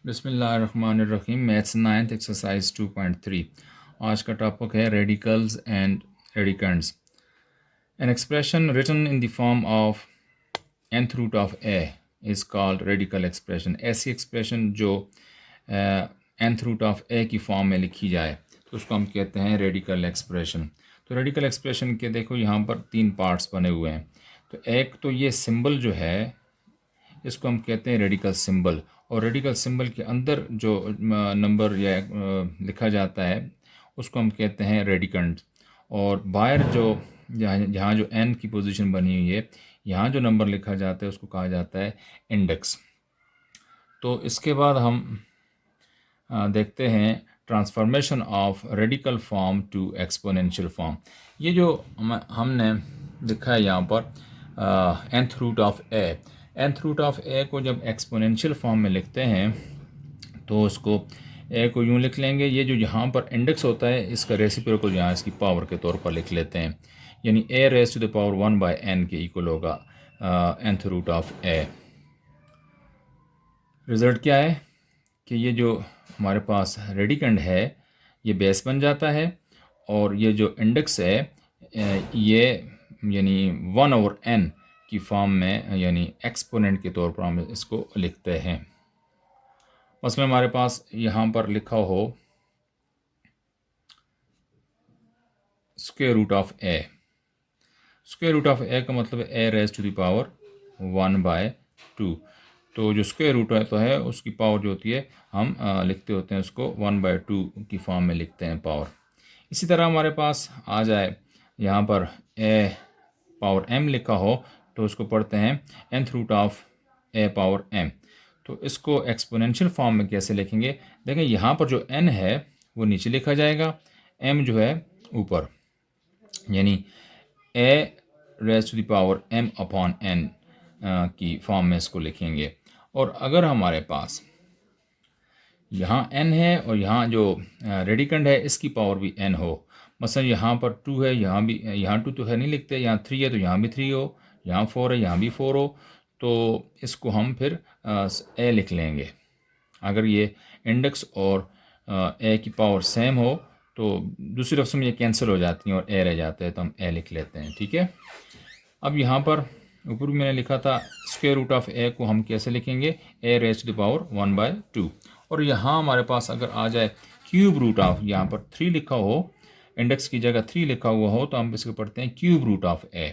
बिस्मिल्लाहिर्रहमानिर्रहीम। Maths 9th exercise 2.3। आज का टॉपिक है radicals and radicands. An expression written in the form of nth root of a is called radical expression. ऐसी expression जो nth root of a की form में लिखी जाए तो उसको हम कहते हैं रेडिकल एक्सप्रेशन। तो रेडिकल एक्सप्रेशन के देखो यहाँ पर तीन पार्ट्स बने हुए हैं। तो एक तो ये सिंबल जो है इसको हम कहते हैं रेडिकल सिंबल, और रेडिकल सिंबल के अंदर जो नंबर या लिखा जाता है उसको हम कहते हैं रेडिकंड। और बाहर जो जहाँ जो n की पोजीशन बनी हुई है यहाँ जो नंबर लिखा जाता है उसको कहा जाता है इंडेक्स। तो इसके बाद हम देखते हैं transformation of radical form to exponential form. ये जो हमने लिखा है यहाँ पर nth root of a, nth root of a को जब एक्सपोनेंशियल फॉर्म में लिखते हैं तो उसको a को यूँ लिख लेंगे, ये जो यहाँ पर इंडेक्स होता है इसका रेसिप्रोकल यहाँ इसकी पावर के तौर पर लिख लेते हैं, यानी a raise to the power 1/n के इक्वल होगा nth root of a। Result क्या है कि ये जो हमारे पास रेडिकंड है ये बेस बन जाता है, और ये जो इंडेक्स है ये यानी 1/n की फॉर्म में यानी एक्सपोनेंट के तौर पर हम इसको लिखते हैं। मसलन हमारे पास यहाँ पर लिखा हो square root of a। Square root of a का मतलब है a raise to the power 1/2। तो जो स्क्वायर रूट तो है उसकी पावर जो होती है हम लिखते होते हैं उसको 1/2 की फॉर्म में लिखते हैं पावर। इसी तरह हमारे पास आ जाए यहाँ पर a पावर m लिखा हो तो उसको पढ़ते हैं nth root of a power m। तो इसको एक्सपोनेंशियल फॉर्म में कैसे लिखेंगे, देखें यहाँ पर जो n है वो नीचे लिखा जाएगा, m जो है ऊपर, यानी a raise to the power m upon n की फॉर्म में इसको लिखेंगे। और अगर हमारे पास यहाँ n है और यहाँ जो रेडिकंड है इसकी पावर भी n हो, मसलन यहाँ पर 2 है, यहाँ भी, यहाँ 2 तो है नहीं लिखते, यहाँ 3 है तो यहाँ भी 3 हो, यहाँ 4 है यहाँ भी 4 हो, तो इसको हम फिर a लिख लेंगे। अगर ये इंडेक्स और a की पावर सेम हो तो दूसरी रफ्स में ये कैंसिल हो जाती हैं और a रह जाता है तो हम a लिख लेते हैं। ठीक है, अब यहाँ पर ऊपर मैंने लिखा था स्क्वायर रूट ऑफ a को हम कैसे लिखेंगे, a raise to the power 1/2। और यहाँ हमारे पास अगर आ जाए क्यूब रूट ऑफ, यहाँ पर 3 लिखा हो, इंडेक्स की जगह 3 लिखा हुआ हो तो हम इसको पढ़ते हैं cube root of a।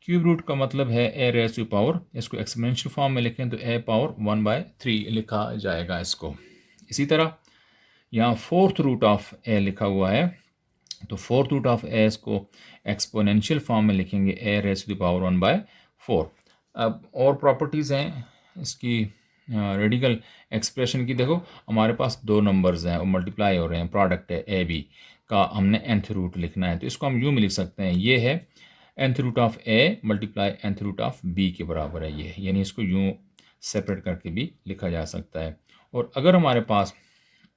Cube root का मतलब है a रेज़ टू पावर, इसको एक्सपोनेंशियल फॉर्म में लिखें तो a पावर 1/3 लिखा जाएगा इसको। इसी तरह यहाँ फोर्थ रूट ऑफ a लिखा हुआ है तो फोर्थ रूट ऑफ a इसको एक्सपोनेंशियल फॉर्म में लिखेंगे a raise to the power 1/4। अब और प्रॉपर्टीज़ हैं इसकी रेडिकल एक्सप्रेशन की। देखो हमारे पास दो नंबर्स हैं और मल्टीप्लाई हो रहे हैं, प्रोडक्ट है a b का, हमने nth रूट लिखना है तो इसको हम यूँ भी लिख सकते हैं, ये है nth root of a multiply nth root of b के बराबर है ये, यानी इसको यूँ सेपरेट करके भी लिखा जा सकता है। और अगर हमारे पास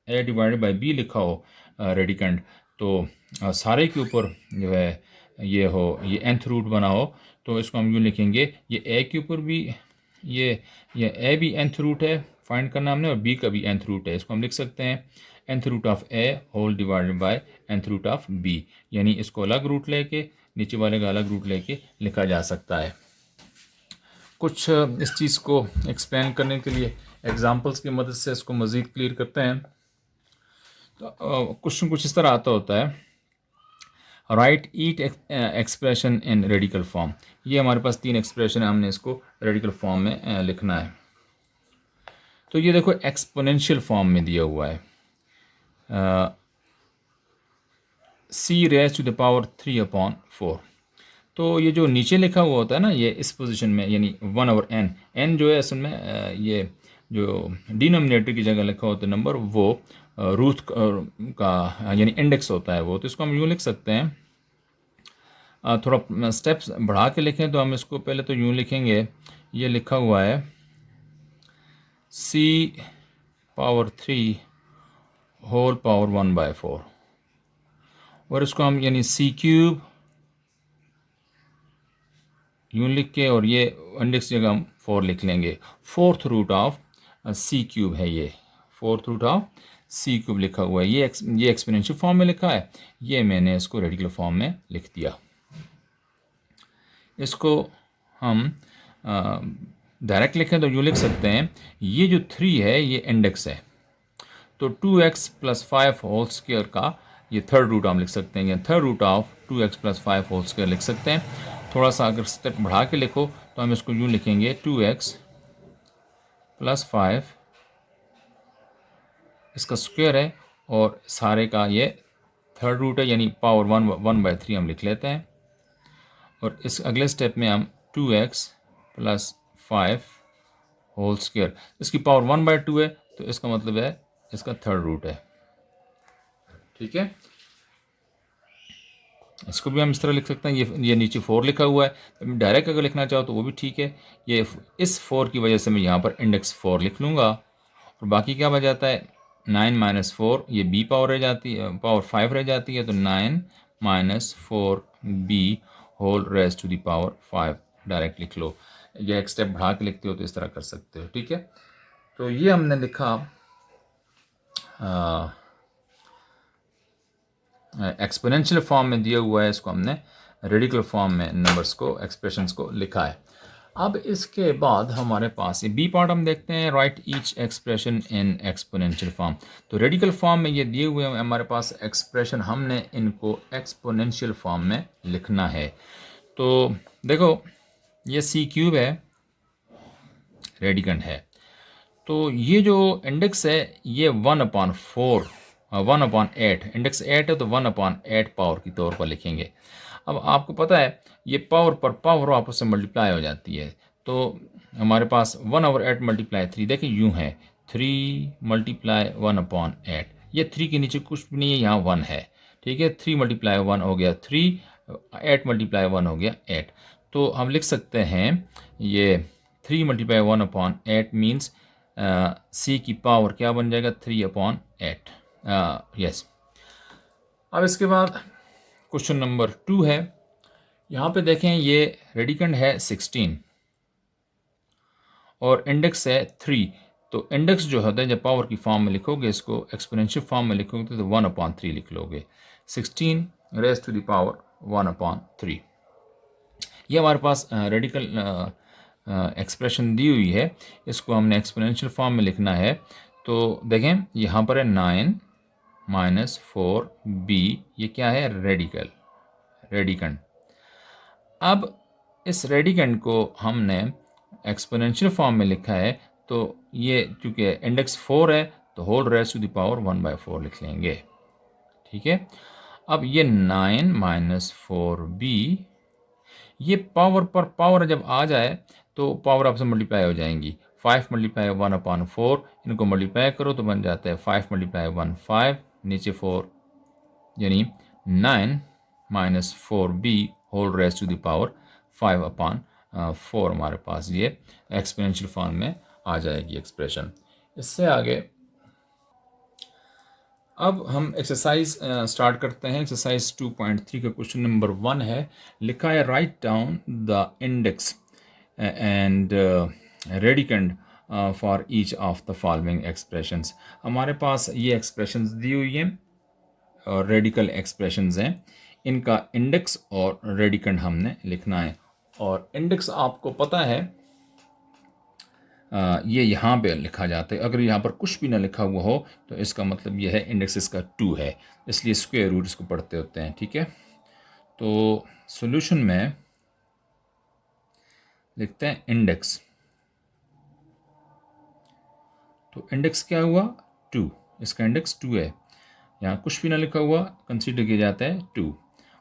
a डिवाइडेड बाई b लिखा हो रेडिकंड तो सारे के ऊपर जो है ये हो, ये nth रूट बना हो तो इसको हम यूँ लिखेंगे, ये a के ऊपर भी ये a भी nth रूट है फाइंड करना हमने, और b का भी nth रूट है, इसको हम लिख सकते हैं nth root of a whole divided by nth root of b, यानी इसको अलग रूट लेके नीचे वाले का अलग रूट लेके लिखा जा सकता है। कुछ इस चीज़ को एक्सप्लेन करने के लिए एग्जांपल्स की मदद से इसको मज़ीद क्लियर करते हैं। तो क्वेश्चन कुछ इस तरह आता होता है, right eat expression in radical form. ये हमारे पास तीन एक्सप्रेशन है, हमने इसको रेडिकल फॉर्म में लिखना है। तो ये देखो एक्सपोनेंशियल फॉर्म में दिया हुआ है c raise to the power 3/4। तो ये जो नीचे लिखा हुआ होता है ना, ये इस पोजीशन में यानी 1/n, n जो है असल में ये जो डिनोमिनेटर की जगह लिखा होता है नंबर वो रूट का यानी इंडेक्स होता है वो, तो इसको हम यूँ लिख सकते हैं। थोड़ा स्टेप्स बढ़ा के लिखें तो हम इसको पहले तो यूँ लिखेंगे, ये लिखा हुआ है c पावर 3 होल पावर 1/4, और इसको हम यानी c क्यूब यूँ लिख के, और ये इंडेक्स जगह हम 4 लिख लेंगे। Fourth root of c cube है ये fourth root of C cube लिखा हुआ है। ये एक्सपोनेंशियल फॉर्म में लिखा है, ये मैंने इसको रेडिकल फॉर्म में लिख दिया। इसको हम डायरेक्ट लिखें तो यूँ लिख सकते हैं, ये जो 3 है ये इंडेक्स है, तो 2x प्लस 5 होल स्क्वायर का ये थर्ड रूट हम लिख सकते हैं, या third root of 2x plus 5 whole square लिख सकते हैं। थोड़ा सा अगर स्टेप बढ़ा के लिखो तो हम इसको यूँ लिखेंगे 2x प्लस 5 इसका स्क्वायर है और सारे का ये थर्ड रूट है, यानी पावर 1/3 हम लिख लेते हैं। और इस अगले स्टेप में हम 2x प्लस 5 होल स्क्वायर, इसकी पावर 1/2 है, तो इसका मतलब है इसका थर्ड रूट है। ठीक है, इसको भी हम इस तरह लिख सकते हैं। ये नीचे 4 लिखा हुआ है, डायरेक्ट अगर लिखना चाहो तो वो भी ठीक है। ये इस 4 की वजह से मैं यहाँ पर इंडेक्स 4 लिख लूँगा, और बाकी क्या बच जाता है 9 माइनस 4, ये b पावर रह जाती है, पावर 5 रह जाती है, तो 9 minus 4b whole raise to the power 5 direct लिख लो। या एक स्टेप बढ़ा के लिखते हो तो इस तरह कर सकते हो। ठीक है, तो ये हमने लिखा एक्सपोनेंशियल फॉर्म में दिया हुआ है, इसको हमने रेडिकल फॉर्म में नंबर्स को, एक्सप्रेशंस को लिखा है। अब इसके बाद हमारे पास ये बी पार्ट हम देखते हैं, right each expression in exponential form. तो रेडिकल फॉर्म में ये दिए हुए हैं हमारे पास एक्सप्रेशन, हमने इनको एक्सपोनेंशियल फॉर्म में लिखना है। तो देखो ये सी क्यूब है, रेडिकंड है, तो ये जो इंडेक्स है ये 1/4 1/8, इंडेक्स 8 है तो 1/8 पावर की तौर पर लिखेंगे। अब आपको पता है ये पावर पर पावर आपस में मल्टीप्लाई हो जाती है, तो हमारे पास 1/8 मल्टीप्लाई 3, देखिए यूँ है 3 मल्टीप्लाई 1/8, ये 3 के नीचे कुछ भी नहीं है, यहाँ 1 है। ठीक है, 3 मल्टीप्लाई 1 हो गया 3, 8 मल्टीप्लाई 1 हो गया 8। तो हम लिख सकते हैं ये 3 मल्टीप्लाई 1/8 मीन्स सी की पावर क्या बन जाएगा 3/8। यस। अब इसके बाद क्वेश्चन नंबर 2 है, यहाँ पे देखें ये रेडिकंड है 16 और इंडेक्स है 3। तो इंडेक्स जो होता है जब पावर की फॉर्म में लिखोगे, इसको एक्सपोनेंशियल फॉर्म में लिखोगे तो 1/3 लिख लोगे, 16 रेज टू द पावर 1/3। ये हमारे पास रेडिकल एक्सप्रेशन दी हुई है, इसको हमने एक्सपोनेंशियल फॉर्म में लिखना है। तो देखें यहाँ पर है 9 माइनस 4b, ये क्या है रेडिकंड। अब इस रेडिकंड को हमने एक्सपोनेंशियल फॉर्म में लिखा है, तो ये चूँकि इंडेक्स 4 है तो whole raise to the power 1/4 लिख लेंगे। ठीक है, अब ये 9 माइनस 4b, ये पावर पर पावर जब आ जाए तो पावर आपसे मल्टीप्लाई हो जाएंगी। 5 मल्टीप्लाई 1/4, इनको मल्टीप्लाई करो तो बन जाता है 5 मल्टीप्लाई 1 5, नीचे 4, यानी 9 minus 4b whole raise to the power 5/4 हमारे पास ये एक्सपोनेंशियल फॉर्म में आ जाएगी एक्सप्रेशन। इससे आगे अब हम एक्सरसाइज स्टार्ट करते हैं। एक्सरसाइज 2.3 का क्वेश्चन नंबर 1 है, लिखा है write down the index and radicand for each of the following expressions. हमारे पास ये एक्सप्रेशंस दी हुई हैं और रेडिकल एक्सप्रेशंस हैं, इनका इंडेक्स और रेडिकंड हमने लिखना है। और इंडेक्स आपको पता है ये यहाँ पे लिखा जाता है, अगर यहाँ पर कुछ भी ना लिखा हुआ हो तो इसका मतलब ये है इंडेक्स इसका 2 है, इसलिए स्क्वायर रूट इसको पढ़ते होते हैं। ठीक है, तो सॉल्यूशन में लिखते हैं इंडेक्स, तो इंडेक्स क्या हुआ 2, इसका इंडेक्स 2 है, यहाँ कुछ भी ना लिखा हुआ कंसीडर किया जाता है 2।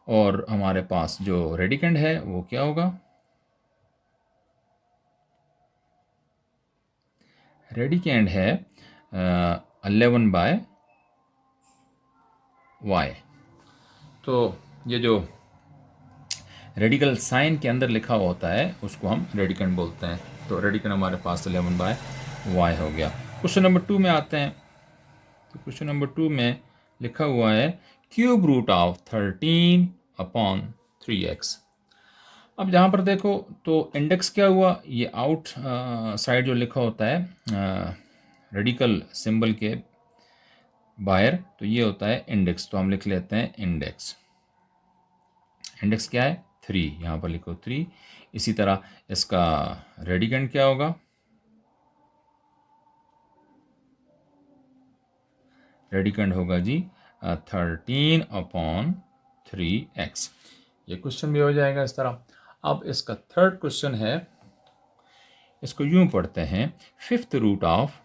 और हमारे पास जो रेडिकंड है वो क्या होगा, रेडिकंड है 11/y। तो ये जो रेडिकल साइन के अंदर लिखा हुआ होता है उसको हम रेडिकंड बोलते हैं। तो रेडिकंड हमारे पास 11/y हो गया। क्वेश्चन नंबर 2 में आते हैं, तो क्वेश्चन नंबर 2 में लिखा हुआ है क्यूब रूट ऑफ 13/3x। अब यहाँ पर देखो तो इंडेक्स क्या हुआ, ये आउट साइड जो लिखा होता है रेडिकल सिंबल के बाहर, तो ये होता है इंडेक्स। तो हम लिख लेते हैं इंडेक्स। इंडेक्स क्या है? 3, यहाँ पर लिखो 3। इसी तरह इसका रेडिकेंड क्या होगा? रेडिकेंड होगा जी 13/3x। ये क्वेश्चन भी हो जाएगा इस तरह। अब इसका थर्ड क्वेश्चन है, इसको यूं पढ़ते हैं, 5th रूट ऑफ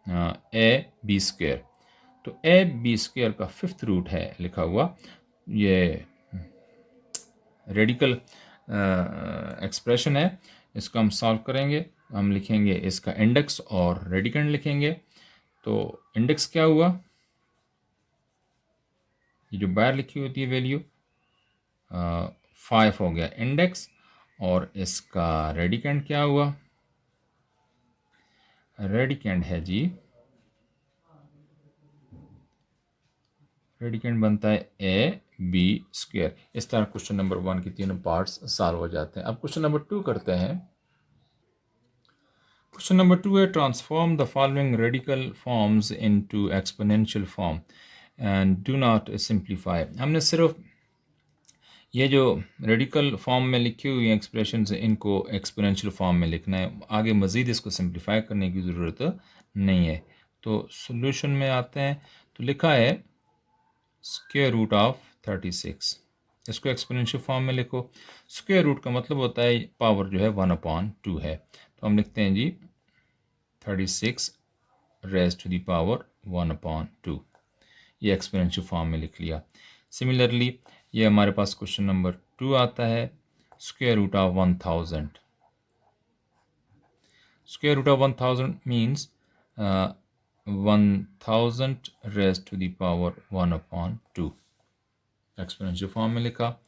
ab²। तो ab² का 5th रूट है लिखा हुआ, ये रेडिकल एक्सप्रेशन है। इसको हम सॉल्व करेंगे। हम लिखेंगे इसका इंडेक्स और रेडिकेंड लिखेंगे। तो इंडेक्स क्या हुआ? ये जो बाहर लिखी होती है वैल्यू 5 हो गया इंडेक्स, और इसका रेडिकेंड क्या हुआ? रेडिकेंड है जी, रेडिकेंड बनता है ab²। इस तरह क्वेश्चन नंबर 1 के तीनों पार्ट्स सॉल्व हो जाते हैं। अब क्वेश्चन नंबर 2 करते हैं। क्वेश्चन नंबर 2 है, transform the following radical forms into exponential form and do not simplify. हमने सिर्फ ये जो रेडिकल फॉर्म में लिखी हुई एक्सप्रेशंस इनको एक्सपोनेंशियल फॉर्म में लिखना है, आगे मज़ीद इसको सिंप्लीफाई करने की ज़रूरत नहीं है। तो सॉल्यूशन में आते हैं। तो लिखा है स्क्वायर रूट ऑफ 36, इसको एक्सपोनेंशियल फॉर्म में लिखो। स्क्वायर रूट का मतलब होता है पावर जो है 1/2 है। तो हम लिखते हैं जी 36 रेज़ टू द पावर 1/2। ये एक्सपोनेंशियल फॉर्म में लिख लिया। सिमिलरली ये हमारे पास क्वेश्चन नंबर 2 आता है, square root of 1000। Square root of 1000 means 1000 raise to the power 1/2, exponential form में लिखा।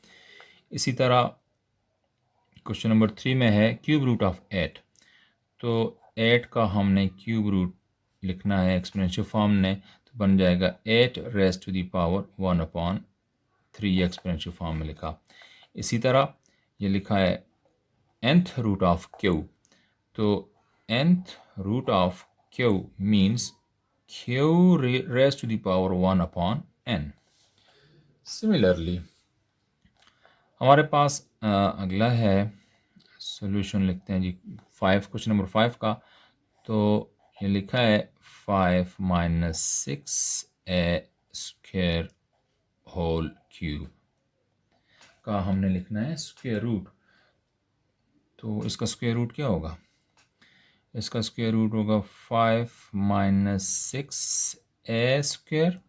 इसी तरह क्वेश्चन नंबर 3 में है क्यूब रूट ऑफ 8। तो 8 का हमने क्यूब रूट लिखना है एक्सपोनेंशियल फॉर्म में, तो बन जाएगा 8 raise to the power 1/3, exponential form में लिखा। इसी तरह ये लिखा है nth रूट ऑफ q। तो nth root of q means q raise to the power 1/n। Similarly हमारे पास अगला है, सॉल्यूशन लिखते हैं जी 5, क्वेश्चन नंबर 5 का। तो ये लिखा है 5 - 6a² होल क्यूब का हमने लिखना है स्क्वायर रूट। तो इसका स्क्वायर रूट क्या होगा? इसका स्क्वायर रूट होगा 5 - 6a²।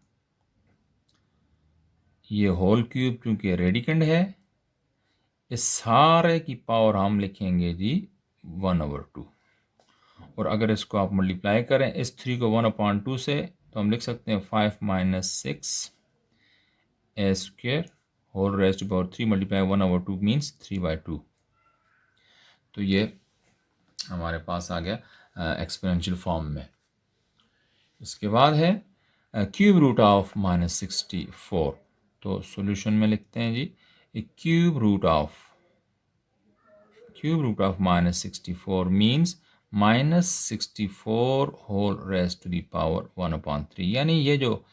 ये होल क्यूब क्योंकि रेडिकेंड है, इस सारे की पावर हम लिखेंगे जी 1/2। और अगर इसको आप मल्टीप्लाई करें इस 3 को 1/2 से, तो हम लिख सकते हैं 5 - 6a² whole raise to power 3 multiply 1/2 means 3/2। तो ये हमारे पास आ गया एक्सपोनेंशियल फॉर्म में। इसके बाद है क्यूब रूट ऑफ -64। तो सॉल्यूशन में लिखते हैं G cube root of -64 means -64 whole raise to the power 1/3। यानी ये जो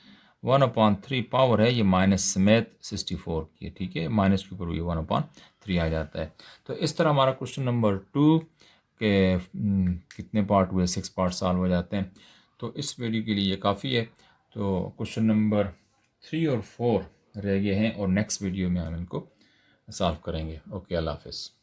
1/3 पावर है ये माइनस समेत 64 की है, ठीक है, माइनस के ऊपर ये 1/3 आ जाता है। तो इस तरह हमारा क्वेश्चन नंबर 2 के कितने पार्ट हुए? 6 पार्ट सॉल्व हो जाते हैं। तो इस वीडियो के लिए ये काफ़ी है। तो क्वेश्चन नंबर 3 और 4 रह गए हैं और नेक्स्ट वीडियो में हम इनको सॉल्व करेंगे। ओके, अल्लाह हाफ़िज़।